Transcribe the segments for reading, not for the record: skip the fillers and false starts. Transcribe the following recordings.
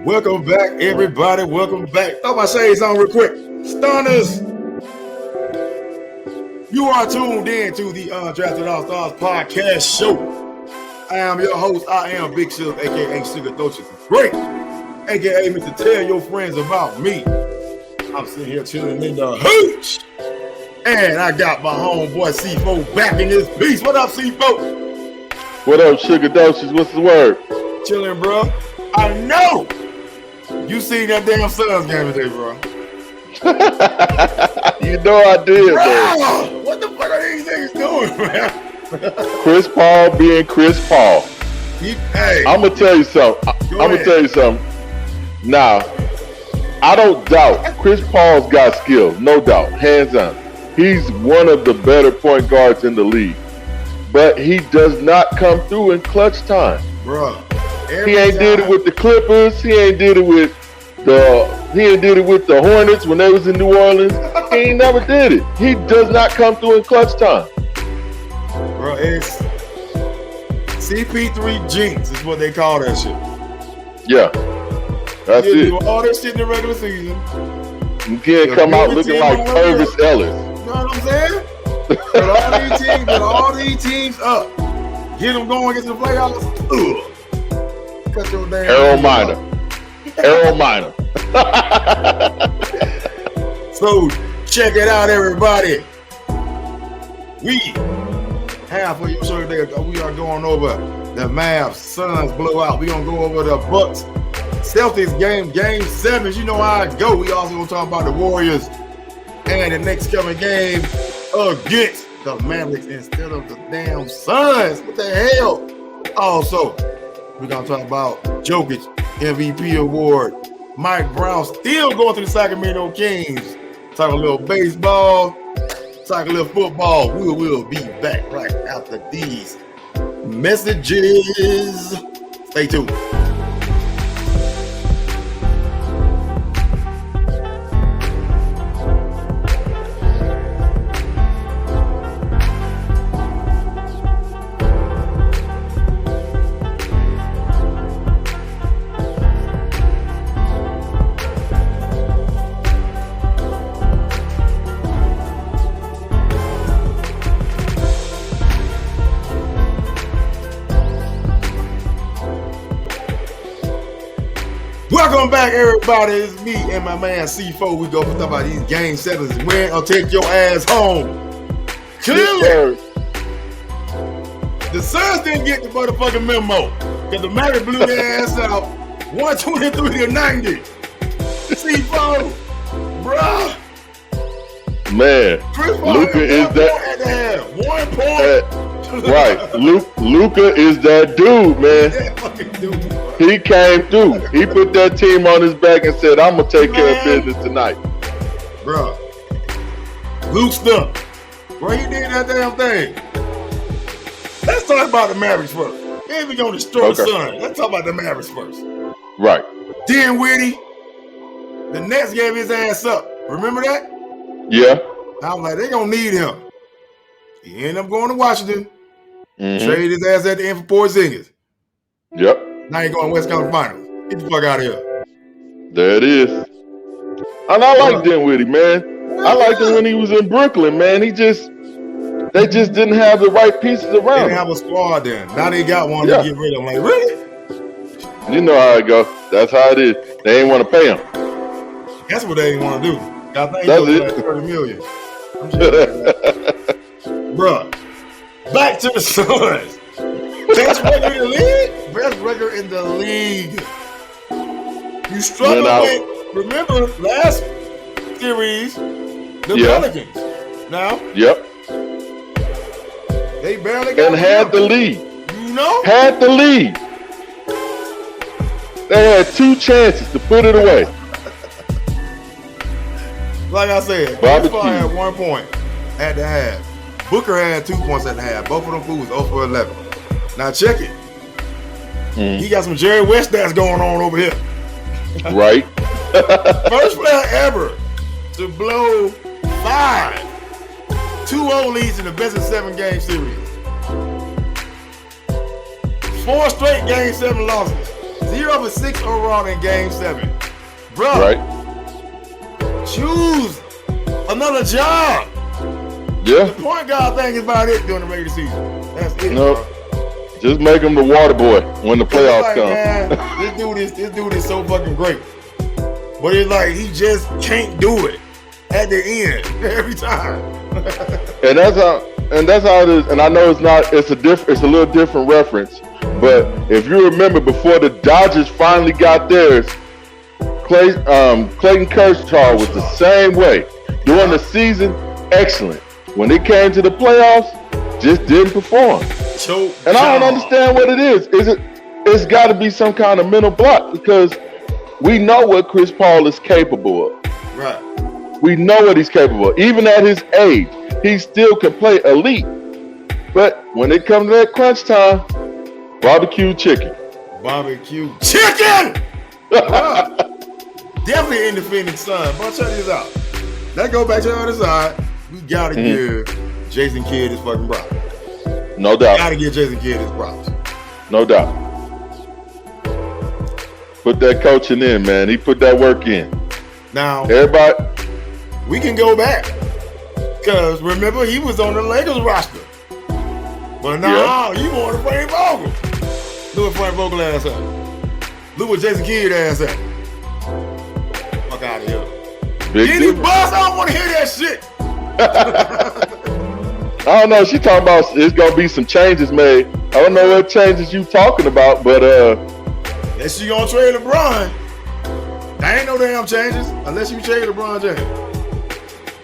Welcome back, everybody. Welcome back. Throw my shades on real quick. Stunners. You are tuned in to the Undrafted AllStarz podcast show. I am your host. I am Big Sugar, a.k.a. Sugar Doches Great, a.k.a. Mr. Tell Your Friends About Me. I'm sitting here chilling in the hooch. And I got my homeboy C4 back in this beast. What up, C4? What up, Sugar Doches? What's the word? Chilling, bro. I know you seen that damn Suns game today, bro. You know I did, bro. What the fuck are these niggas doing, man? Chris Paul being Chris Paul. Hey, I'm gonna tell you something. Now, I don't doubt Chris Paul's got skill, no doubt, hands down. He's one of the better point guards in the league, but he does not come through in clutch time, bro. He ain't did it with the Clippers. He ain't did it with the Hornets when they was in New Orleans. He ain't never did it. He does not come through in clutch time. Bro, it's CP3 jinx is what they call that shit. Yeah, that's it. Do all that shit in the regular season. You can't come out looking like Jarvis Ellis. You know what I'm saying? Put all these teams up. Get them going against the playoffs. Ugh. Cut your damn Herro minor. So check it out, everybody. We have for you show today. We are going over the Mavs Suns blowout. We gonna go over the Bucks Celtics game 7. You know how it go. We also gonna talk about the Warriors and the next coming game against the Mavericks instead of the damn Suns. What the hell? Also, we're going to talk about Jokic MVP award. Mike Brown still going to the Sacramento Kings. Talk a little baseball. Talk a little football. We will be back right after these messages. Stay tuned. Welcome back, everybody. It's me and my man C4. We go talk about these game 7s. Win or take your ass home. Clearly, the Suns didn't get the motherfucking memo because the Mavericks blew their ass out 123-90. C4, bruh. Man, Luka is that. 1 point. Right, Luka is that dude, man. That fucking dude. He came through. He put that team on his back and said, I'm going to take care of business tonight. Bro, Luke stuff. Bro, he did that damn thing. Let's talk about the Mavericks first. Then we're going to destroy the Suns. Let's talk about the Mavericks first. Right. Dinwiddie, the Nets gave his ass up. Remember that? Yeah. I was like, they going to need him. He ended up going to Washington. Mm-hmm. Traded his ass at the end for Porzingis. Yep. Now he going West Conference Finals. Get the fuck out of here. There it is. And I like Dinwiddie, man. I liked him when he was in Brooklyn, man. They just didn't have the right pieces around. They didn't have a squad then. Now they got one to get rid of. I'm like, really? You know how it goes. That's how it is. They ain't want to pay him. That's what they didn't want to do. I think that's it. Like $30 million. I'm just bruh. Back to the Suns. Best record in the league? Best record in the league. You struggled with, remember, last series, the Pelicans. Now, they barely got had the lead. You know? Had the lead. They had 2 chances to put it away. Like I said, Chris Paul had 1 point at the half. Booker had 2 points at the half. Both of them fools 0 for 11. Now check it. He got some Jerry West stats going on over here. Right. First player ever to blow 5 2-0 leads in the best of 7 game series. 4 straight game 7 losses. 0 suffered 6 overall in Game 7. Bro, choose another job. Yeah. The point guard thing is about it during the regular season. That's it. No. Bro. Just make him the water boy when the playoffs come. Man, this dude is so fucking great. But it's like he just can't do it at the end every time. and that's how it is. And I know it's a little different reference. But if you remember, before the Dodgers finally got theirs, Clayton Kershaw was the same way. During the season, excellent. When it came to the playoffs, just didn't perform. And I don't understand what it is. It's got to be some kind of mental block, because we know what Chris Paul is capable of. Right. We know what he's capable of. Even at his age, he still can play elite. But when it comes to that crunch time, barbecue chicken. Barbecue chicken! Definitely in the Phoenix Suns. But check this out. Let's go back to the other side. We got to give Jason Kidd his fucking props. No doubt. Got to give Jason Kidd his props. No doubt. Put that coaching in, man. He put that work in. Now, everybody, we can go back, because remember, he was on the Lakers roster. But now, you want Frank Vogel. Look what Frank Vogel ass up. Look what Jason Kidd ass up. Fuck out of here. Any buzz? I don't want to hear that shit. I don't know. She talking about it's gonna be some changes made. I don't know what changes you talking about, but unless you gonna trade LeBron, there ain't no damn changes unless you trade LeBron James,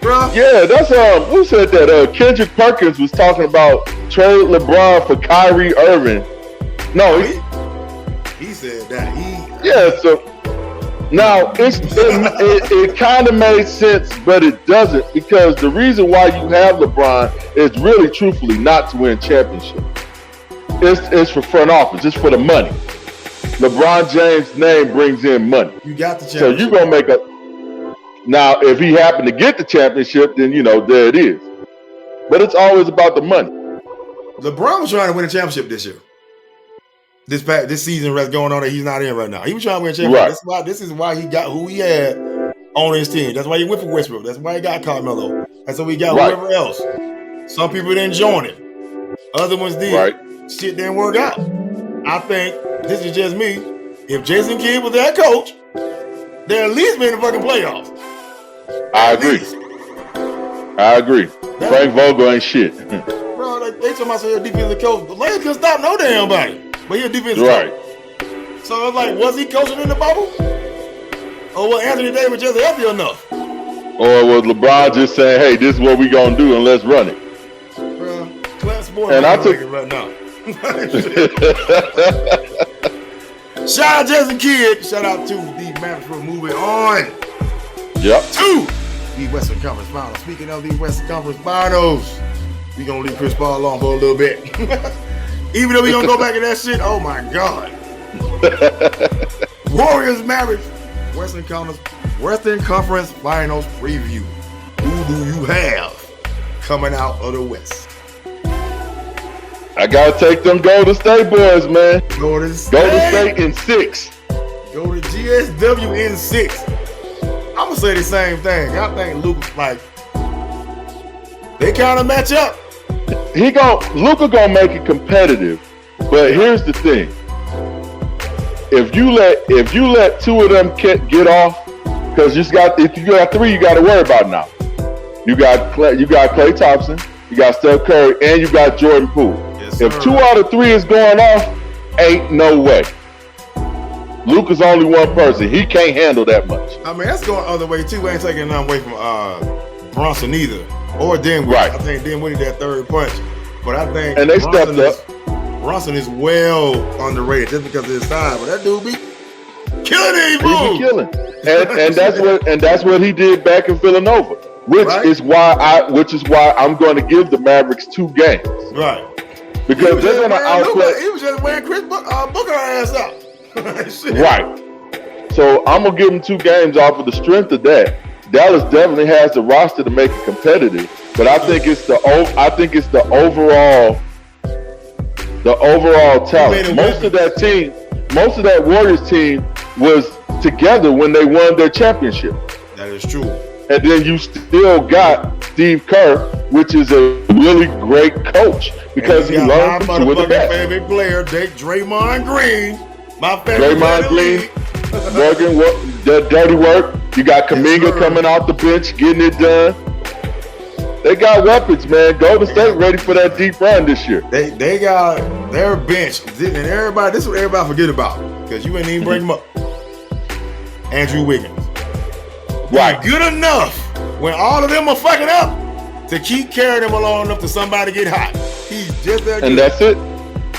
bro. Yeah, that's who said that? Kendrick Perkins was talking about trade LeBron for Kyrie Irving. No, he said that. So now it kind of made sense, but it doesn't, because the reason why you have LeBron is really, truthfully, not to win championship. It's for front office. It's for the money. LeBron James' name brings in money. You got the championship. So you're gonna make now, if he happened to get the championship, then there it is. But it's always about the money. LeBron was trying to win a championship this year. This season that's going on that he's not in right now. He was trying to win a championship. Right. This is why he got who he had on his team. That's why he went for Westbrook. That's why he got Carmelo. That's why he got whoever else. Some people didn't join it. Other ones did. Right. Shit didn't work out. I think, this is just me, if Jason Kidd was that coach, they'd at least be in the fucking playoffs. I agree. Frank Vogel ain't shit. Bro, they talking about a defensive coach, but Larry couldn't stop no damn body. But he a defensive coach. So it's like, was he coaching in the bubble? Or was Anthony Davis just healthy enough? Or was LeBron just saying, hey, this is what we gonna do and let's run it? Bro, class sport and I took right now. Shout out Jason Kidd. Shout out to the Mavericks for moving on. Yep. To the Western Conference Finals. Speaking of the Western Conference Finals, we gonna leave Chris Paul alone for a little bit. Even though we gonna go back in that shit, oh my God. Warriors Mavericks Western Conference Finals preview. Who do you have coming out of the West? I gotta take them Golden State boys, man. Golden State in 6. Go to GSW in 6. I'm gonna say the same thing. I think Luka, they kind of match up. Luka gonna make it competitive, but here's the thing: if you let 2 of them get off, because if you got 3, you got to worry about now. You got Klay Thompson, you got Steph Curry, and you got Jordan Poole. Yes, if 2 out of 3 is going off, ain't no way. Luka's only one person. He can't handle that much. I mean, that's going the other way too. We ain't taking nothing away from Bronson either, or Dinwiddie. Right. I think Dinwiddie that third punch, but I think and they stepped up. Bronson is well underrated just because of his size, but that dude be killing it. He be killing, and that's what he did back in Villanova, which is why I'm going to give the Mavericks 2 games. Right. Because they're going to outplay. He was just wearing Chris Booker ass out. Right. So I'm gonna give them 2 games off of the strength of that. Dallas definitely has the roster to make it competitive, but I think it's the overall talent. Most of that team most of that Warriors team was together when they won their championship. That is true. And then you still got Steve Kerr, which is a really great coach because he learned from two of the best. My favorite player, Draymond Green. My favorite Draymond Green, working the dirty work. You got Kuminga coming off the bench, getting it done. They got weapons, man. Golden State ready for that deep run this year. They got their bench, and everybody. This is what everybody forget about because you ain't even bring them up. Andrew Wiggins, right? Good enough when all of them are fucking up to keep carrying them along enough to somebody get hot. He's just that good. And that's it.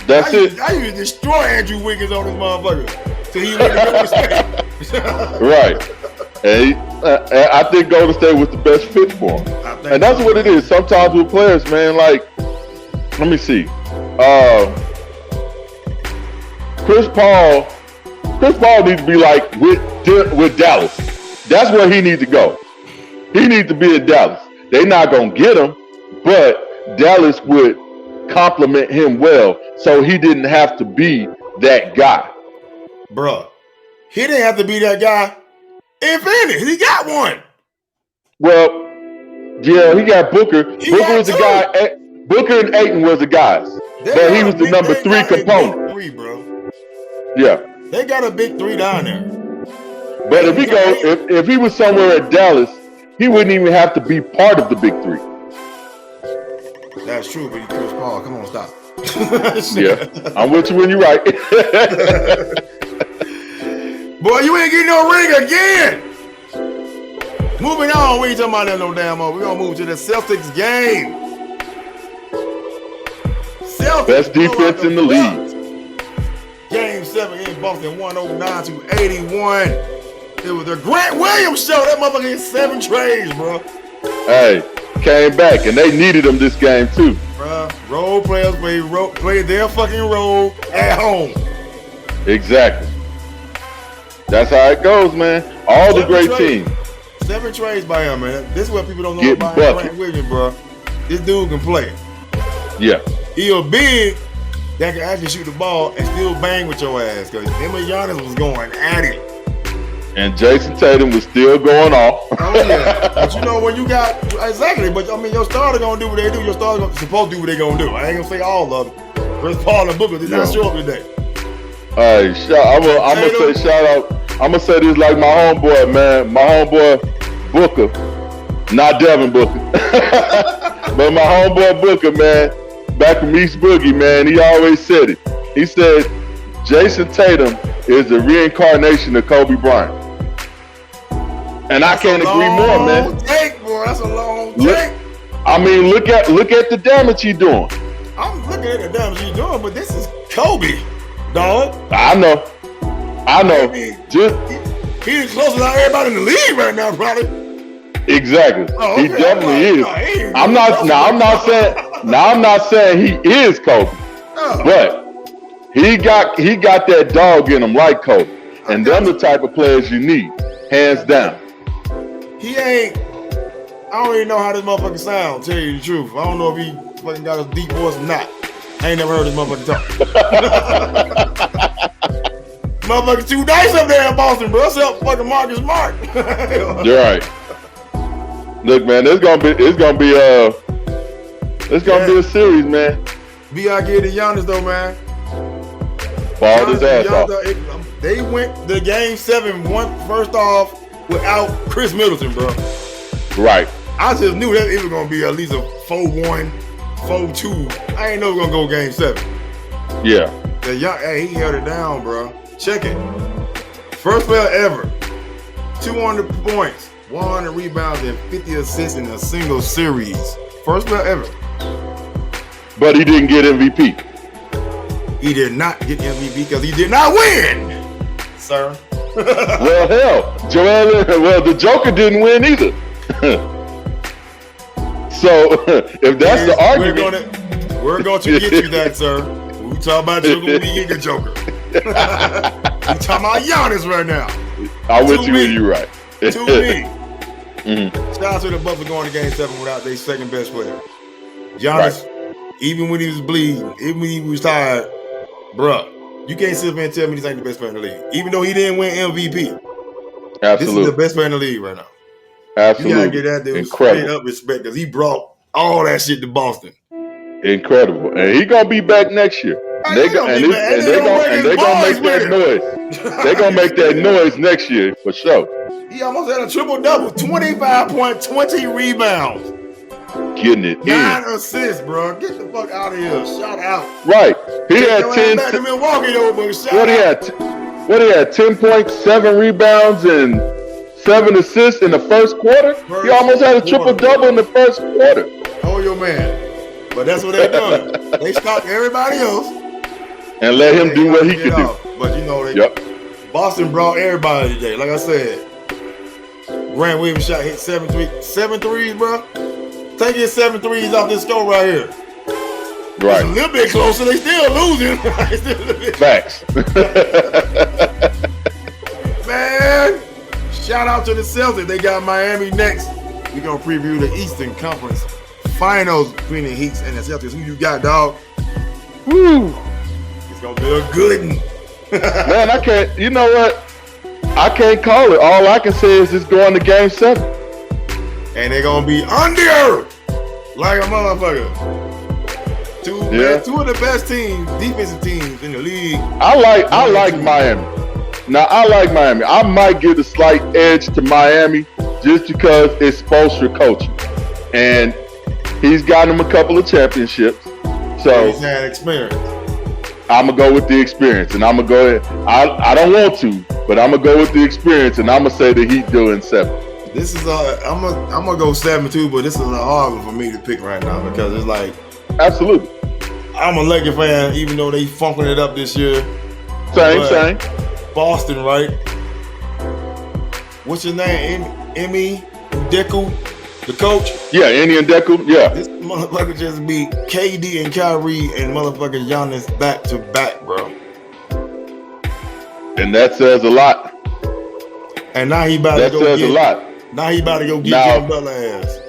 That's it. I used to destroy Andrew Wiggins on this motherfucker till he went to Golden State. Right. And I think Golden State was the best fit for him. And that's what it is. Sometimes with players, man, like, let me see. Chris Paul needs to be like with Dallas. That's where he needs to go. He needs to be at Dallas. They're not going to get him, but Dallas would compliment him well so he didn't have to be that guy. Bruh, he didn't have to be that guy. In fairness, he got one. Well, yeah, he got Booker. Booker was the guy. Booker and Ayton was the guys. But he was the number 3 component. Big 3, bro. Yeah. They got a big 3 down there. But if he was somewhere at Dallas, he wouldn't even have to be part of the big 3. That's true, but he Chris Paul. Come on, stop. Yeah, I'm with you when you're right. Boy, you ain't getting no ring again. Moving on, we ain't talking about that no damn more. We're going to move to the Celtics game. Celtics best defense in the league. Game 7 in Boston, 109-81. It was the Grant Williams show. That motherfucker hit 7 trays, bro. Hey, came back, and they needed him this game, too. Bruh, role players play their fucking role at home. Exactly. That's how it goes, man. All the great teams. 7 trades by him, man. This is what people don't know Getting about bucket. Grant Williams, bro. This dude can play. Yeah. He a big that can actually shoot the ball and still bang with your ass. Because him and Giannis was going at it. And Jason Tatum was still going off. Oh, yeah. But you know, when you got, exactly, but I mean, your starter going to do what they do. Your starter supposed to do what they going to do. I ain't going to say all of them. Chris Paul and Booker did not show up today. Hey, I'm going to say shout out. I'm going to say this like my homeboy, man. My homeboy, Booker. Not Devin Booker. But my homeboy, Booker, man. Back from East Boogie, man. He always said it. He said, Jason Tatum is the reincarnation of Kobe Bryant. And I can't agree more, man. That's a long take. I mean, look at the damage he's doing. I'm looking at the damage he's doing, but this is Kobe, dog. I know. I mean, he's closest to everybody in the league right now, probably. Exactly. Oh, okay. He definitely is. I'm not saying he is Kobe, but he got that dog in him like Kobe, and them the type of players you need, hands down. He ain't. I don't even know how this motherfucker sound. Tell you the truth, I don't know if he fucking got a deep voice or not. I ain't never heard this motherfucker talk. Motherfucker too nice up there in Boston, bro. What's up, fucking Marcus Smart? You're right. Look, man, it's gonna be a series, man. Be out getting Giannis though, man. Balled his ass off. They went the game 7 first off without Chris Middleton, bro. Right. I just knew that it was gonna be at least a 4-1, 4-2. I ain't know it was gonna go game 7. Yeah. Hey, he held it down, bro. Check it. First player ever. 200 points, 100 rebounds, and 50 assists in a single series. First player ever. But he didn't get MVP. He did not get MVP because he did not win, sir. Well, hell, the Joker didn't win either. So, if that's the argument, we're going to get you that, sir. We talk about Joker, we get the Joker. We talking about Giannis right now. I'm with you when you're right. To me. Shout out to the Bucks for going to game 7 without their second best player. Giannis, even when he was bleeding, even when he was tired, bruh, You can't sit up and tell me this ain't the best player in the league. Even though he didn't win MVP. Absolutely. This is the best player in the league right now. Absolutely. You gotta get that dude straight up respect because he brought all that shit to Boston. Incredible. And he gonna be back next year. They're gonna make that noise. They're gonna make that noise next year for sure. He almost had a triple-double, 25.20 rebounds. Getting it 9 assists, bro. Get the fuck out of here. Shout out. Right. He had 10. Back to Milwaukee, though, but shout what out. He had 10.7 rebounds and 7 assists in the first quarter. He almost had a triple-double in the first quarter. Oh, your man. But that's what they're doing. They stopped everybody else. And let him do what he could do. But, you know, Boston brought everybody today. Like I said, Grant Williams hit 7 threes, bro. Take his 7 threes off this score right here. Right. It's a little bit closer. They still losing. Facts. Man, shout out to the Celtics. They got Miami next. We're going to preview the Eastern Conference Finals between the Heat and the Celtics. Who you got, dog? Woo. It's going to be a good one. Man, I can't. You know what? I can't call it. All I can say is it's going to Game 7. And they're going to be under like a motherfucker. Two of the best teams, defensive teams in the league. I like Miami. Now, I like Miami. I might give a slight edge to Miami just because it's Spoelstra coaching. And he's gotten him a couple of championships. So he's had experience. I'm going to go with the experience. And I'm going to go ahead. I don't want to, but I'm going to go with the experience. And I'm going to say that he's doing 7. This is I'm gonna go 7 too, but this is a hard one for me to pick right now because it's like absolutely. I'm a Lakers fan, even though they funking it up this year. Same. Boston, right? What's his name? Emi Deku, the coach. Yeah, Emi Deku. Yeah. This motherfucker just beat KD and Kyrie and motherfucker Giannis back to back, bro. And that says a lot. And now he about to go get a lot. Now he about to go get Jimmy Butler ass.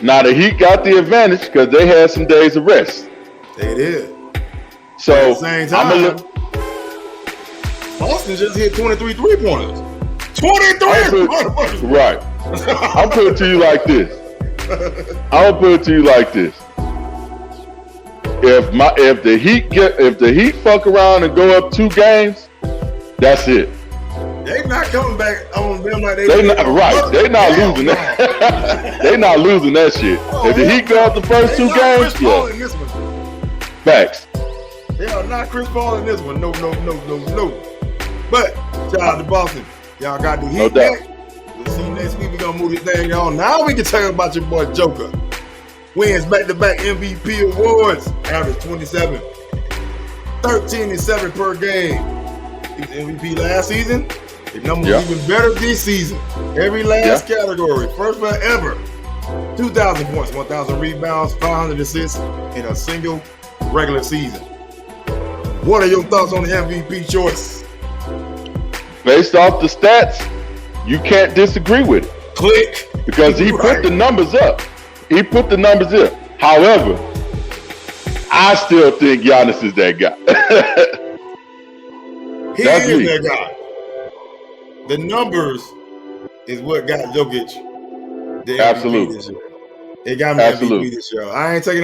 Now the Heat got the advantage because they had some days of rest. They did. So at the same time, Boston just hit 23 3-pointers. 23! Right. I'll put it to you like this. If the Heat fuck around and go up 2 games, that's it. They not coming back on them like they not right. They not losing that. They not losing that shit. If the Heat go up the first 2 games, Facts. They are not Chris Paul in this one. No. But shout out to Boston. Y'all got the Heat back. We'll see you next week. We're gonna move this thing on. Now we can talk about your boy Joker. Wins back-to-back MVP awards. Average 27. 13 and 7 per game. He was MVP last season. His numbers were even better this season. Every last category. First one ever. 2,000 points, 1,000 rebounds, 500 assists in a single regular season. What are your thoughts on the MVP choice? Based off the stats, you can't disagree with it. Click. Because he put the numbers up. However, I still think Giannis is that guy. He is that guy. The numbers is what got Jokic the MVP this year. It got me MVP this year. I ain't taking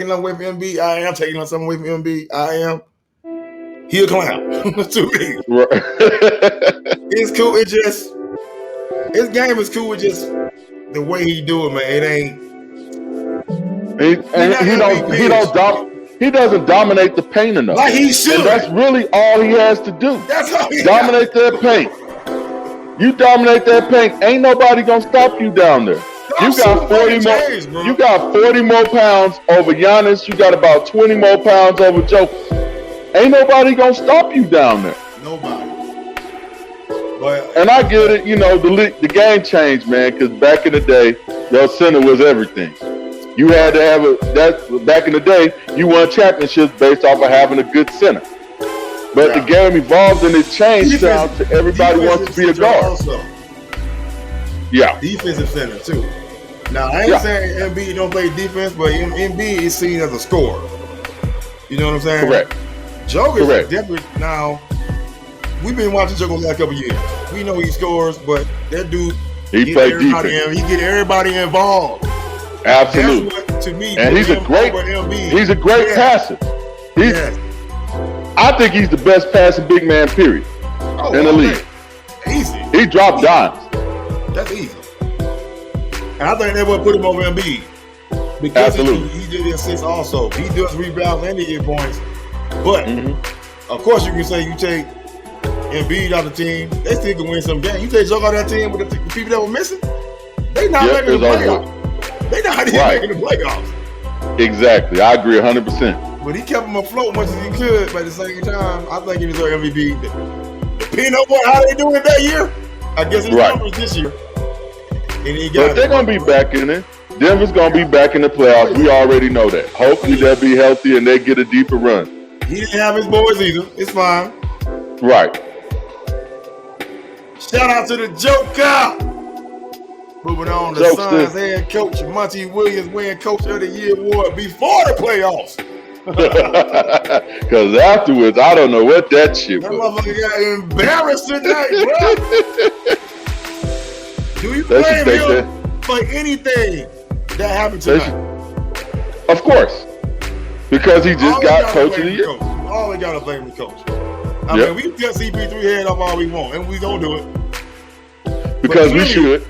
no away from MB. I am taking something away from MB. I am. He a clown to me. Right. It's cool. It just his game is cool. It's just the way he do it, man. It ain't. He doesn't dominate the paint enough. Like he should. And that's really all he has to do. That's all he dominate that paint. You dominate that paint. Ain't nobody gonna stop you down there. You got 40 more. You got 40 more pounds over Giannis. You got about 20 more pounds over Jokic. Ain't nobody gonna stop you down there. Nobody. But and I get it. You know the game changed, man. Because back in the day, your center was everything. You had to have back in the day, you won championships based off of having a good center. But the game evolved and it changed now to everybody wants to be a guard. Also. Yeah. Defensive center too. Now I ain't saying Embiid don't play defense, but Embiid is seen as a scorer. You know what I'm saying? Correct. Jokic is definitely now. We've been watching Jokic the last couple years. We know he scores, but that dude he plays defense. He get everybody involved. Absolutely. That's what, to me, and he's a great passer. I think he's the best passing big man, period, in the league. Easy. He dropped dimes. That's easy. And I think they would put him over Embiid. Because he did the assists also. He does rebounds and he get points. But, of course, you can say you take Embiid out of the team, they still can win some games. You take Jokic out of that team with the people that were missing, they not making the playoffs. They not even making the playoffs. Exactly. I agree 100%. But he kept him afloat much as he could, but at the same time, I think he deserves MVP. Depending on how they doing that year, I guess his numbers this year. And he got but they're going to be back in it. Denver's going to be back in the playoffs. We already know that. Hopefully they'll be healthy and they get a deeper run. He didn't have his boys either. It's fine. Right. Shout out to the Joker. Moving on, the Suns head coach Monte Williams win Coach of the Year award before the playoffs. Because afterwards, I don't know what that shit was. That motherfucker got embarrassed tonight, bro. Do you blame him for anything that happened tonight? Of course. Because he just got Coach of the Year. We always got to blame the coach. I mean, we can cut CP3 head off all we want, and we don't do it. Because we should.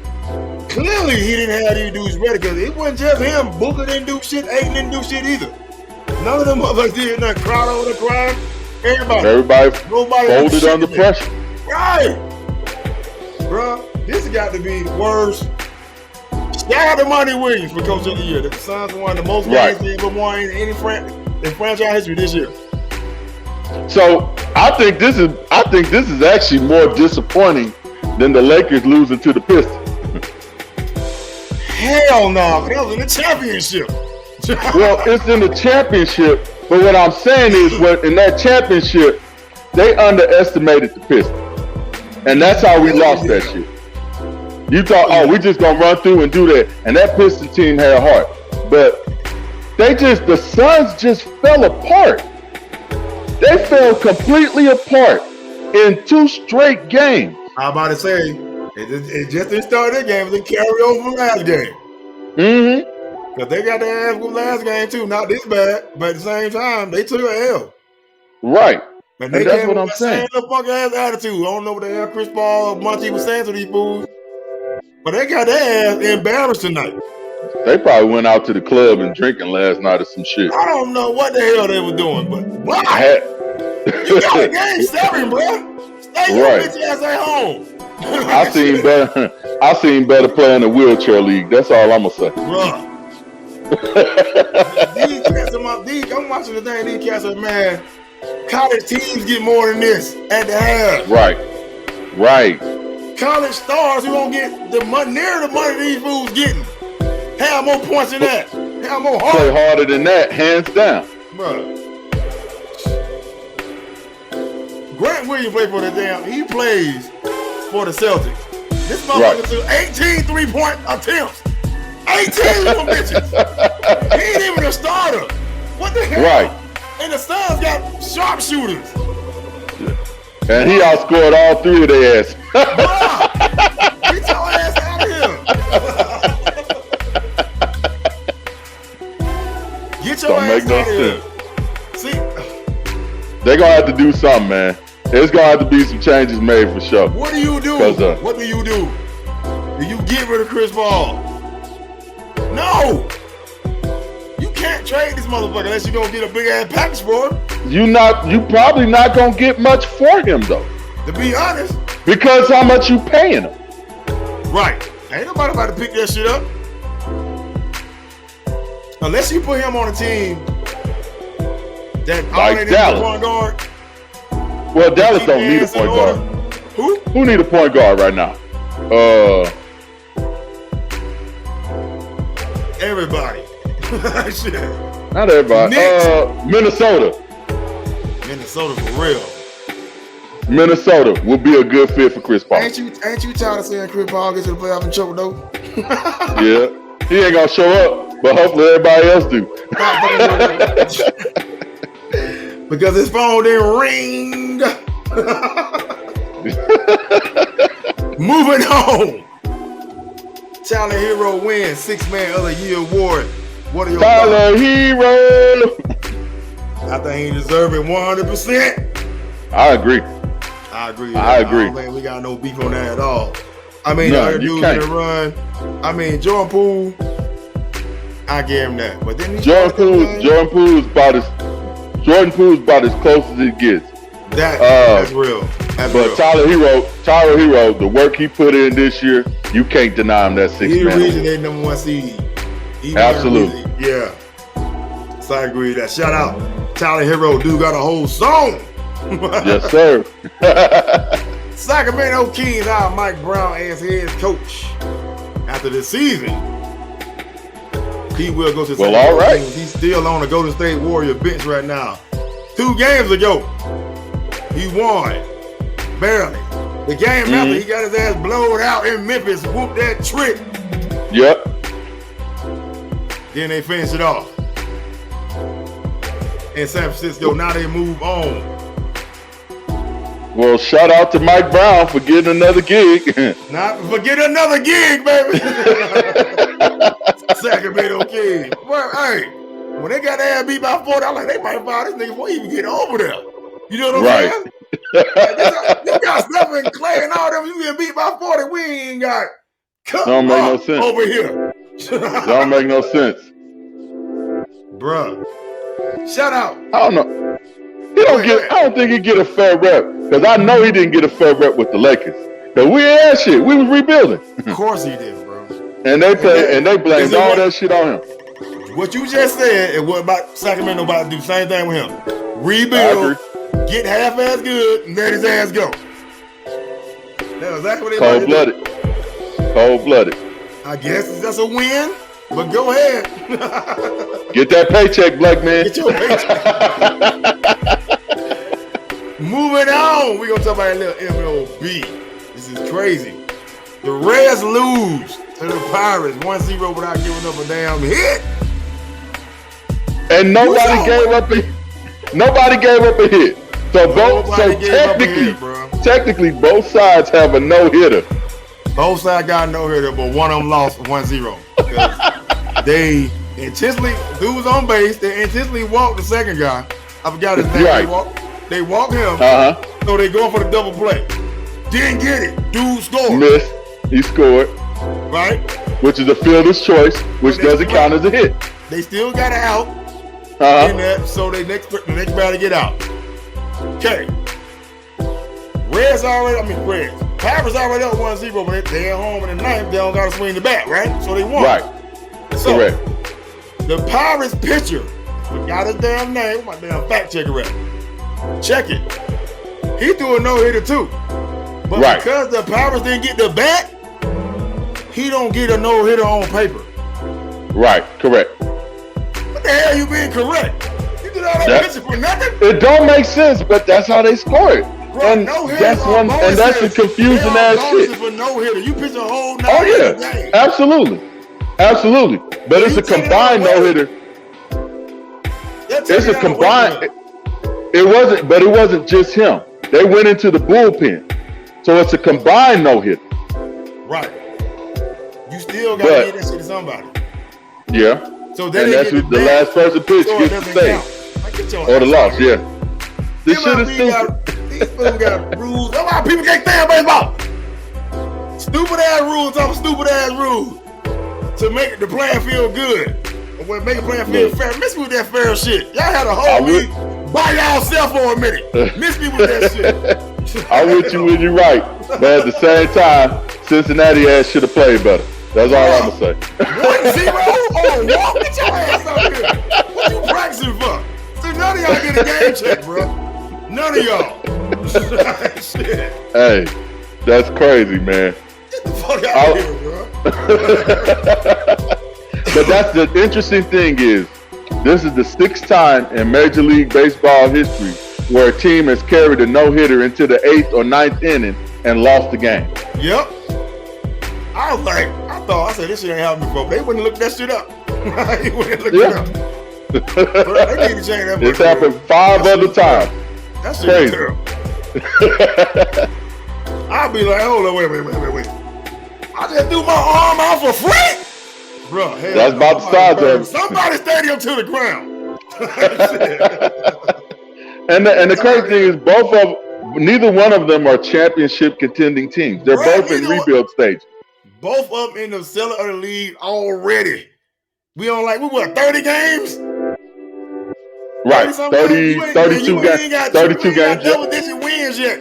Clearly, he didn't have these dudes ready because it wasn't just him. Booker didn't do shit. Ayton didn't do shit either. None of them motherfuckers did nothing. Crowder would have cried. Everybody folded under pressure. Right. Bro, this has got to be the worst. Shout out to Monte Williams for Coach of the Year. The Suns won the most games they ever won in any franchise history this year. So I think this is actually more disappointing than the Lakers losing to the Pistons. Hell no, that was in the championship. Well, it's in the championship, but what I'm saying is, in that championship, they underestimated the Pistons, and that's how we lost that shit. You thought, we just gonna run through and do that, and that Pistons team had heart, but the Suns just fell apart. They fell completely apart in 2 straight games. I'm about to say, it just didn't start that game, it carry over from last game. Because they got their ass from last game too, not this bad, but at the same time, they took a L. Right. And that's what I'm saying. The fuck ass attitude. I don't know what the hell Chris Paul or Monte was saying to these fools, but they got their ass embarrassed tonight. They probably went out to the club and drinking last night or some shit. I don't know what the hell they were doing, but why? You got a game 7, bro. Stay your bitch ass at home. I seen better play in the wheelchair league. That's all I'm gonna say. Bruh. I'm watching the thing. These cats are mad. College teams get more than this at the half. Right. College stars who don't get the money, near the money these fools getting, have more points than that. Have more heart. Play harder than that, hands down. Bruh. Grant Williams plays for the he plays for the Celtics. This motherfucker took 18 3-point attempts. 18 of them bitches. He ain't even a starter. What the hell? Right. And the Suns got sharpshooters. And he outscored all 3 of their ass. Bruh, get your ass out of here. Get your ass out of here. See? They're going to have to do something, man. There's going to have to be some changes made for sure. What do you do? What do you do? Do you get rid of Chris Paul? No! You can't trade this motherfucker unless you're going to get a big ass package for him. You probably not going to get much for him, though. To be honest. Because how much you paying him. Right. Ain't nobody about to pick that shit up. Unless you put him on a team that like Dallas. Point guard. Well, Dallas don't need a point guard. Who need a point guard right now? Everybody. Shit. Not everybody. Minnesota. Minnesota for real. Minnesota would be a good fit for Chris Paul. Ain't you tired of seeing Chris Paul get to the playoffs and choke though? Yeah. He ain't gonna show up, but hopefully everybody else do. because his phone didn't ring. Moving on. Tyler Herro wins 6-Man of the Year award. What are your Tyler Herro? I think he deserves it 100%. I agree. I agree. I don't think we got no beef on that at all. I mean, No, other you dudes in can't. the run. I mean, Jordan Poole, I give him that. But then Jordan Poole is about as close as it gets. That's real. That's But real. Tyler Herro, the work he put in this year, you can't deny him that 6-man. He reached their number 1 seed. Absolutely. Yeah. So I agree with that. Shout out Tyler Herro. Dude got a whole song. Yes, sir. Sacramento Kings hired Mike Brown as head coach after the season. He will go to Well, Sacramento all right. Kings. He's still on the Golden State Warrior bench right now. 2 games ago, he won. Barely. The game after, he got his ass blowed out in Memphis. Whooped that trick. Yep. Then they finish it off. In San Francisco, now they move on. Well, shout out to Mike Brown for getting another gig. Not forget another gig, baby. Sacramento Kings. Well, hey, when they got their ass beat by 40, I'm like, they might fire this nigga before he even get over there. You know what I'm saying? You got Stephen Clay and all them, you get beat by 40, we ain't got cut Don't make no sense. over here. Don't make no sense. Bruh. Shout out. I don't know. I don't think he get a fair rep. Because I know he didn't get a fair rep with the Lakers. Because we ain't had shit. We was rebuilding. Of course he did, bro. And they blamed all that shit on him. What you just said and what about Sacramento about to do the same thing with him. Rebuild, get half-ass good, and let his ass go. That's exactly what they about to do. Cold-blooded. I guess that's a win, but go ahead. Get that paycheck, black man. Get your paycheck. Moving on, we're going to talk about a little MLB. This is crazy. The Reds lose to the Pirates 1-0 without giving up a damn hit. And nobody gave up a hit. So technically both sides have a no-hitter. Both sides got a no-hitter, but one of them lost 1-0. Because they intentionally, dudes on base, they intentionally walked the second guy. I forgot his name. Right. They walked him, so they go for the double play. Didn't get it. Dude scored. Missed. He scored. Right? Which is a fielder's choice, which doesn't count as a hit. They still got it out. In that, so the next batter get out. Okay. Pirates already up 1-0, but they at home in the ninth. They don't got to swing the bat, right? So they won. Right. So, correct. The Pirates pitcher, forgot his damn name, my damn fact checker rep. Check it. He threw a no-hitter too. But because the Pirates didn't get the bat, he don't get a no-hitter on paper. Right, correct. What the hell you being correct? You did all that pitching for nothing? It don't make sense, but that's how they score it. Bro, and that's the confusing ass shit. For no-hitter. You pitch a whole no-hitter game. Absolutely. But it's a combined no-hitter. It's a combined. It wasn't just him. They went into the bullpen. So it's a combined no-hitter. Right. You still got to get that shit to somebody. Yeah. So and that's the last person pitch gets the save. Or the loss, This shit is stupid. These fools got rules. That's why people can't stand baseball. Stupid ass rules to make the playing field good. Or make the playing field fair. Miss me with that fair shit. Y'all had a whole week by y'allself for a minute. Miss me with that shit. I'm with you when you're right. But at the same time, Cincinnati ass should have played better. That's all I'm going to say. 1-0? Oh, walk with your ass up here. What you practicing for? See, none of y'all get a game check, bro. None of y'all. Shit. Hey, that's crazy, man. Get the fuck out of here, bro. But that's the interesting thing is, this is the 6th time in Major League Baseball history where a team has carried a no-hitter into the 8th or 9th inning and lost the game. Yep. I said this shit ain't happened before. They wouldn't look that shit up. They wouldn't look it up. They need to change that. It's happened 5 other times. That's crazy. I'll be like, hold on, wait. I just threw my arm out for free, bro. That's about to start, though. Somebody stadium to the ground. and the crazy thing is, neither one of them are championship contending teams. They're both in rebuild stage. Both of them in the center of the league already. We on we what, 30 games? Right, 32 games. 32 games. Double-digit wins yet.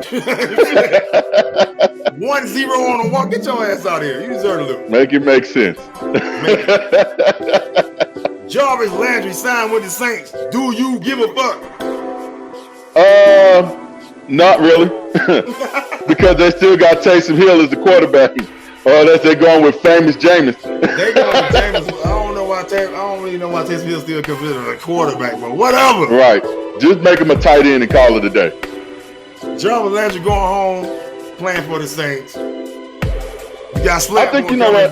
1-0 on the walk. Get your ass out of here. You deserve to lose. Make it make sense. Jarvis Landry signed with the Saints. Do you give a fuck? Not really. Because they still got Taysom Hill as the quarterback. Or unless they're going with famous Jameis. They going with Jameis. I don't really know why Taysom Hill still considered a quarterback, but whatever. Right. Just make him a tight end and call it a day. Jarvis Landry going home, playing for the Saints. You got slapped. I think you know what.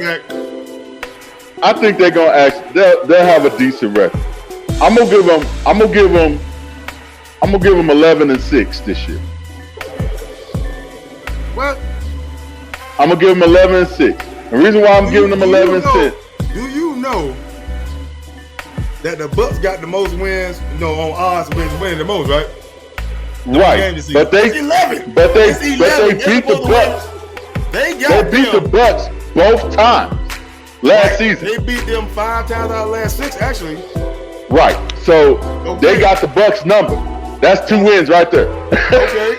I think they're gonna they'll have a decent record. I'm gonna give them 11-6 this year. What? I'm gonna give them 11-6. The reason why I'm giving them 11-6. Do you know that the Bucks got the most wins? On odds winning the most, right? Right, but they beat the Bucks. They beat the Bucks both times last season. They beat them 5 times out of last 6, actually. Right, so they got the Bucks number. That's 2 wins right there. Okay,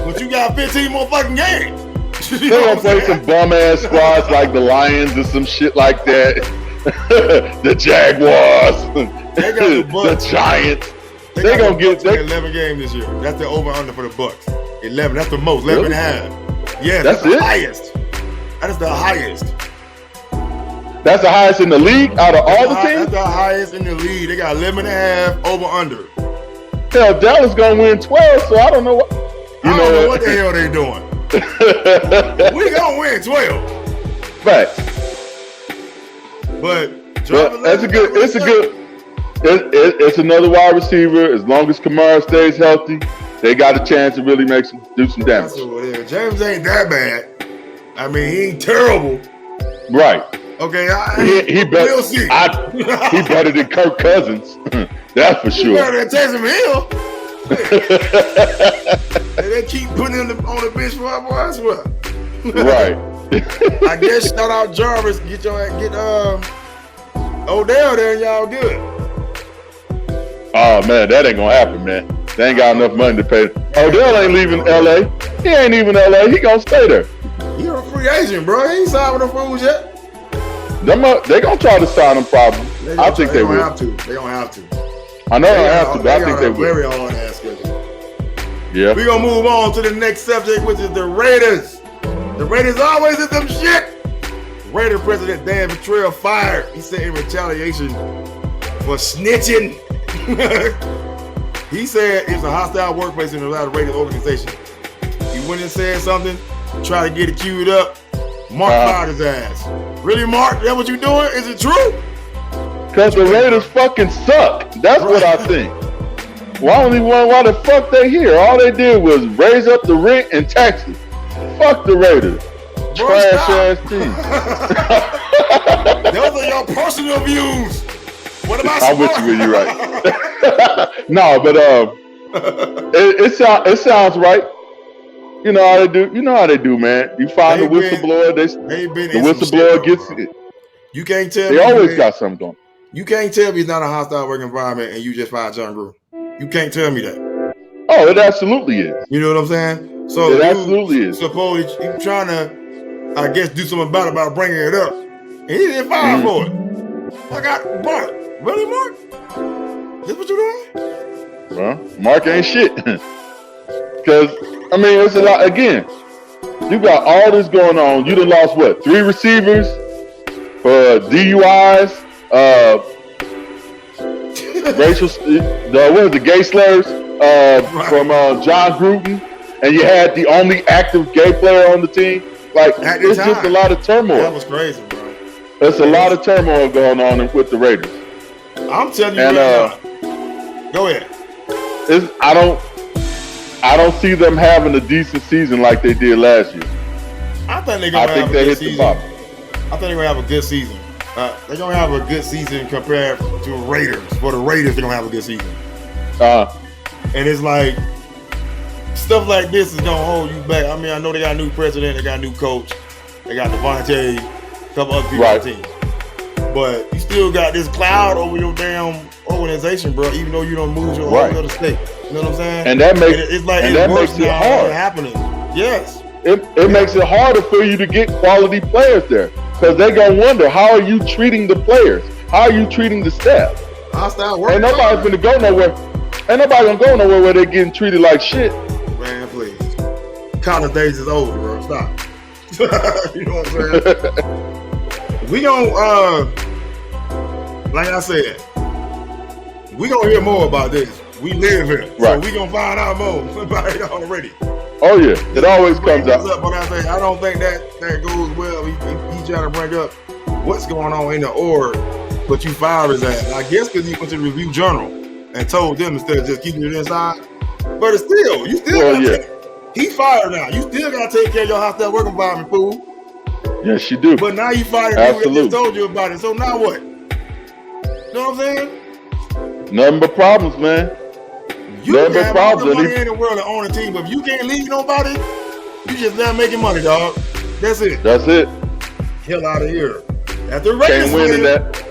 but you got 15 more fucking games. They're gonna play some bum ass squads like the Lions or some shit like that. The Jaguars, they got the Bucks. The Giants. They're gonna get 11 games this year. That's the over under for the Bucks. 11. That's the most. 11 and a half. Yeah, that's the highest. That is the highest. That's the highest in the league out of all the teams? That's the highest in the league. They got 11 and a half over under. Hell, Dallas gonna win 12, so I don't know what. I don't know what the hell they doing. We gonna win 12. Facts. But it's another wide receiver. As long as Kamara stays healthy, they got a chance to really do some damage. James ain't that bad. I mean, he ain't terrible. Right. Okay, we'll see. He better than Kirk Cousins. That's for sure. He better than Taysom Hill. They keep putting him on the bench for our boy as well. Right. I guess shout out Jarvis. Get Odell there and y'all good. Oh man, that ain't gonna happen, man. They ain't got enough money to pay. Odell ain't leaving LA. He ain't even LA. He gonna stay there. He a free agent, bro. He ain't signed with the fools yet. They gonna try to sign him probably. I think they will. They don't have to. I know they don't have to, but I think they will. Very hard ass schedule. Yeah. We're gonna move on to the next subject, which is the Raiders. The Raiders always did some shit. Raider president Dan Petrell fired. He said in retaliation for snitching. He said it's a hostile workplace in the Raiders organization. He went and said something, tried to get it queued up. Mark fired his ass. Really, Mark? That what you doing? Is it true? Because the Raiders fucking suck. That's what I think. Well, I don't even wonder why the fuck they here. All they did was raise up the rent and taxes. Fuck the Raiders. Trash ass team. Those are your personal views. What about I'm with you when you're right. No, but it sounds right. You know how they do. You know how they do, man. You find the whistleblower. The whistleblower gets it. You can't tell me. They always got something going. You can't tell me it's not a hostile work environment and you just fired John Gruden. You can't tell me that. Oh, it absolutely is. You know what I'm saying? So it absolutely is. Suppose you're trying to, I guess, do something about bringing it up, and he didn't fire for it. I got Mark. Really, Mark? This what you doing? Well, Mark ain't shit. Because I mean, it's a lot. Again, you got all this going on. You done lost what? 3 receivers for DUIs. Racial, what was the gay slurs from John Gruden, and you had the only active gay player on the team. Like, it's just a lot of turmoil. That was crazy, bro. There's a lot of turmoil going on with the Raiders. I'm telling you right now. Go ahead. I don't see them having a decent season like they did last year. I think they're gonna have a good season. I think they're gonna have a good season. They're gonna have a good season compared to Raiders. For the Raiders, they're gonna have a good season. And it's like stuff like this is gonna hold you back. I mean, I know they got a new president, they got a new coach, they got Monte, a couple other people on the team. But you still got this cloud over your damn organization, bro. Even though you don't move your whole other state, you know what I'm saying? And that makes it's like it makes it hard happening. Yes. It makes it harder for you to get quality players there because they're gonna wonder how are you treating the players, how are you treating the staff. Ain't nobody's gonna go nowhere. Ain't nobody gonna go nowhere where they're getting treated like shit. Man, please. College days is over, bro. Stop. You know what I'm saying? We gonna like I said, we gonna hear more about this. We live here, so we gonna find out more about it already. Oh yeah, it always comes out. But I don't think that goes well. He trying to bring up what's going on in the org, but you fired his ass. I guess because he went to the Review Journal and told them instead of just keeping it inside. But it's still, you still he fired now. You still gotta take care of your hostile work environment, fool. Yes, you do. But now you fired people that just told you about it. So now what? You know what I'm saying? Nothing but problems, man. You can have all the money in the world to own a team, but if you can't lead nobody, you just not making money, dog. That's it. That's it. Hell out of here. At the Raiders, can't win in that,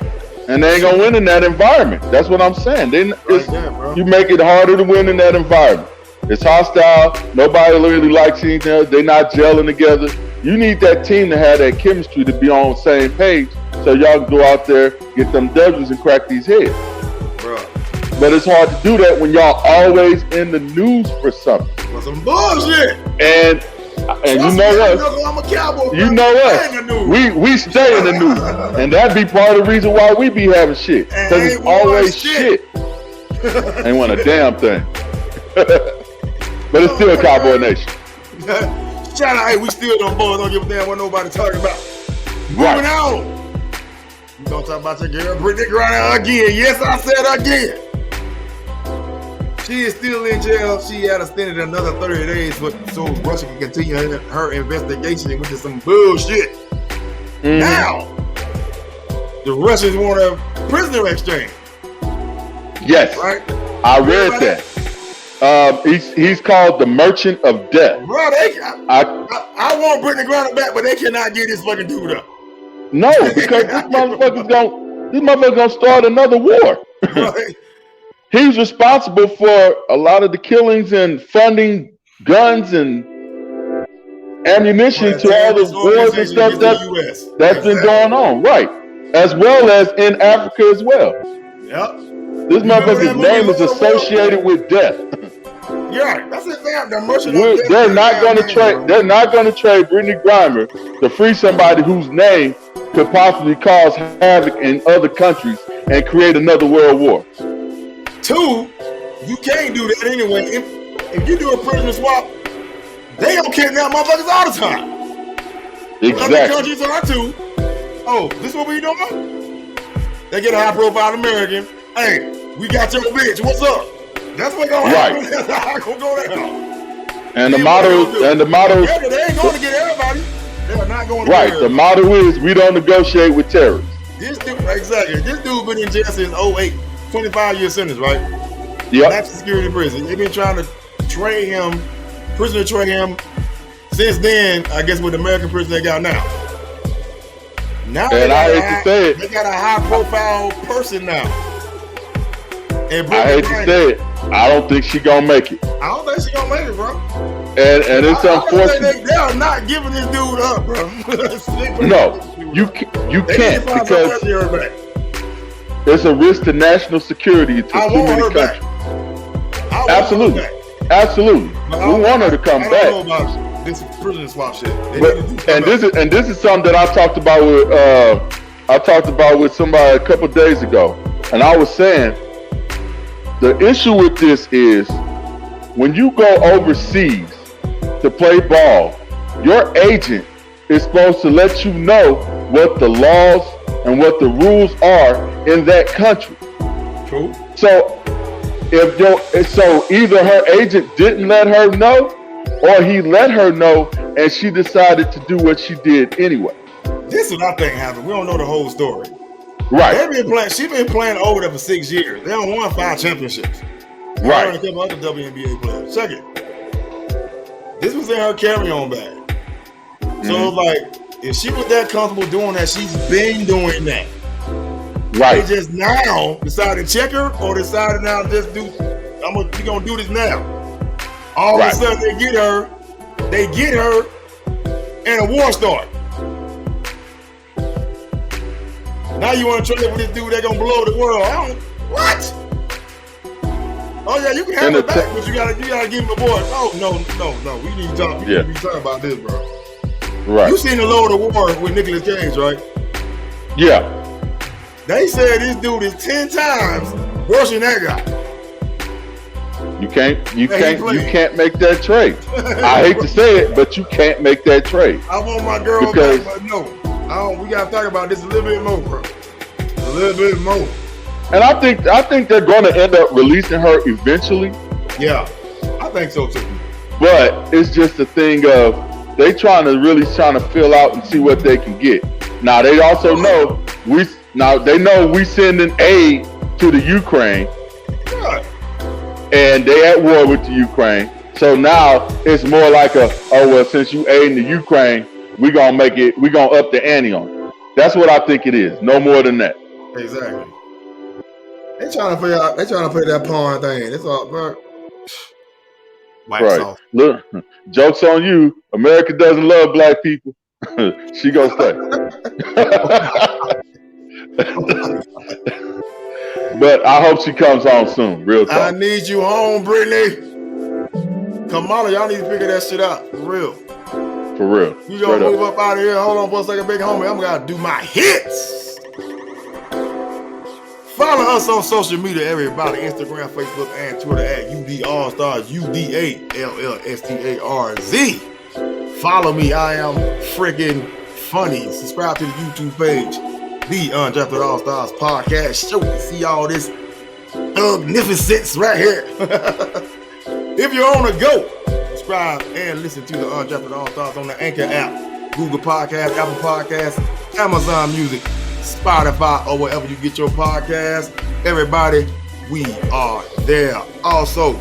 and they ain't gonna win in that environment. That's what I'm saying. You make it harder to win in that environment. It's hostile. Nobody really likes each other. They're not gelling together. You need that team to have that chemistry to be on the same page, so y'all can go out there, get them W's, and crack these heads. Bro. But it's hard to do that when y'all always in the news for something. For some bullshit. And you know us. I'm a cowboy. You know us. We stay in the news, and that be part of the reason why we be having shit. Because it's always shit. Ain't want a damn thing. But it's still Cowboy Nation. Shout out, hey, we still them boys. Don't give a damn what nobody talking about. Moving on. We gonna talk about your girl Brittany Griner again. Yes, I said again. She is still in jail. She had extended another 30 days so Russia can continue her investigation, which is some bullshit. Mm-hmm. Now, the Russians want a prisoner exchange. Yes, right. I read that. He's called the Merchant of Death. Bro, I want Brittany Griner back, but they cannot get this fucking dude up. No, because this motherfucker's gonna start another war. Right. He's responsible for a lot of the killings and funding guns and ammunition to all the wars and stuff that's been going on, right? As well as in Africa as well. Yep. This motherfucker's name is associated with death. Yeah, that's it, fam. The Merchant of Death. They're not going to trade Brittany Griner to free somebody whose name could possibly cause havoc in other countries and create another world war. Two, you can't do that anyway. If you do a prisoner swap, they don't kidnap motherfuckers all the time. Exactly. Other countries are too. Oh, this is what we doing? They get a high profile American. Hey, we got your bitch. What's up? That's what's gonna happen. That's how it's gonna go down. And the motto, they ain't going to get everybody. They're not going to get everybody. The motto is we don't negotiate with terrorists. This dude, exactly. This dude been in jail since 2008. 25-year sentence, right? Yep. Maximum security prison. They've been trying to trade him, prisoner trade him since then, I guess with the American prison they got now. Now and I hate to say it. They got a high profile person now. And I hate to say it. I don't think she gonna make it. I don't think she gonna make it, bro. And it's unfortunate. They are not giving this dude up, bro. No, you can't because there's a risk to national security to too many countries. Absolutely. Absolutely. We want her to come back. I don't know about this prison swap shit. This is something that I talked about with somebody a couple days ago. And I was saying the issue with this is when you go overseas to play ball, your agent is supposed to let you know what the laws and what the rules are in that country. Cool. So so either her agent didn't let her know, or he let her know, and she decided to do what she did anyway. This is what I think happened. We don't know the whole story. Right. She been playing over there for 6 years. They don't won 5 championships. Right. And a couple other WNBA players. Check it. This was in her carry-on bag. So like, if she was that comfortable doing that, she's been doing that. Right. They just now decided to check her, or decided now to just we gonna do this now. All of a sudden they get her, and a war start. Now you want to trade with this dude that gonna blow the world? What? Oh yeah, you can have it back, but you gotta give him a boy. Oh no. We need to talk. We need to be talking about this, bro. Right. You seen the Lord of War with Nikola Cage, right? Yeah. They said this dude is 10 times worse than that guy. You can't make that trade. I hate to say it, but you can't make that trade. I want my girl back, but no. We gotta talk about this a little bit more, bro. A little bit more. And I think they're gonna end up releasing her eventually. Yeah, I think so too. But it's just a thing of they trying to fill out and see what they can get. Now they also know we sending aid to the Ukraine. God. And they at war with the Ukraine. So now it's more like since you aiding the Ukraine, we gonna up the ante on it. That's what I think it is. No more than that. Exactly. They trying to play that pawn thing. That's all, bro. Right. Look, joke's on you. America doesn't love black people. She gonna stay. But I hope she comes home soon. Real talk. I need you home, Brittany. Kamala, y'all need to figure that shit out. For real. For real. You gonna move up out of here. Hold on for a second, big homie. I'm gonna do my hits. Follow us on social media, everybody. Instagram, Facebook, and Twitter at UD_AllStarz, UDA_AllStarz. Follow me. I am freaking funny. Subscribe to the YouTube page, the Undrafted AllStarz podcast show, to see all this magnificence right here. If you're on the go, subscribe and listen to the Undrafted AllStarz on the Anchor app, Google Podcasts, Apple Podcasts, Amazon Music, Spotify, or wherever you get your podcast. Everybody, we are there. Also,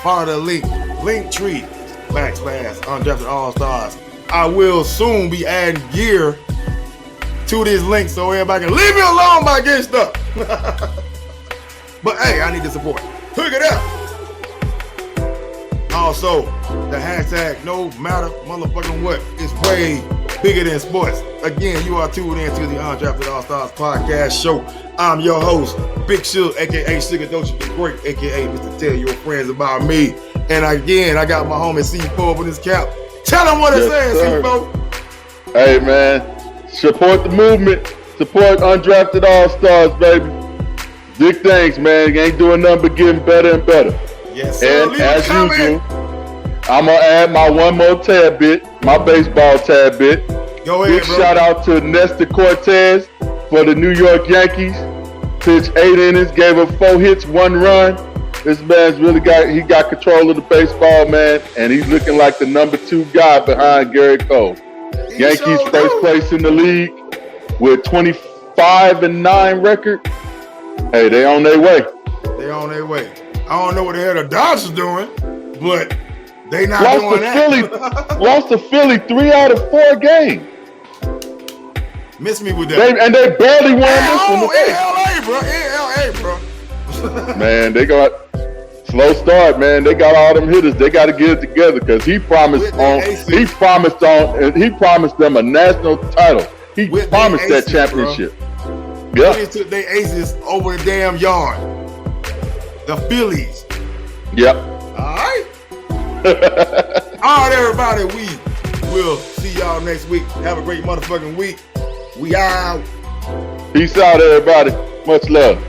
follow the Linktree / Undrafted AllStarz. I will soon be adding gear to this link so everybody can leave me alone by getting stuff. But hey, I need the support. Hook it up. Also, the hashtag no matter motherfucking what is way bigger than sports. Again, you are tuned in to the Undrafted AllStarz podcast show. I'm your host, Big Shug, aka Sugar Dochi the Great, aka Mr. Tell Your Friends About Me. And again, I got my homie C4 with his cap. Tell them what it's saying, C4. Hey man, support the movement. Support Undrafted AllStarz, baby. Big things, man. You ain't doing nothing but getting better and better. Yes, sir. And as usual, I'm gonna add my one more tad bit, my baseball tad bit. Go ahead, big shout out to Nestor Cortez for the New York Yankees. Pitched 8 innings, gave up 4 hits, 1 run. This man's really got control of the baseball, man, and he's looking like the number 2 guy behind Garrett Cole. Yankees first place in the league with 25-9 record. Hey, they on their way. They on their way. I don't know what the hell the Dodgers doing, but they not doing that. Lost to Philly 3 out of 4 games. Miss me with that. They barely won this one. In LA, bro. Man, they got slow start, man. They got all them hitters. They got to get it together because he promised them a national title. He promised that championship. Yeah. They took their aces over the damn yard. The Phillies. Yep. All right. All right, everybody. We will see y'all next week. Have a great motherfucking week. We out. Peace out, everybody. Much love.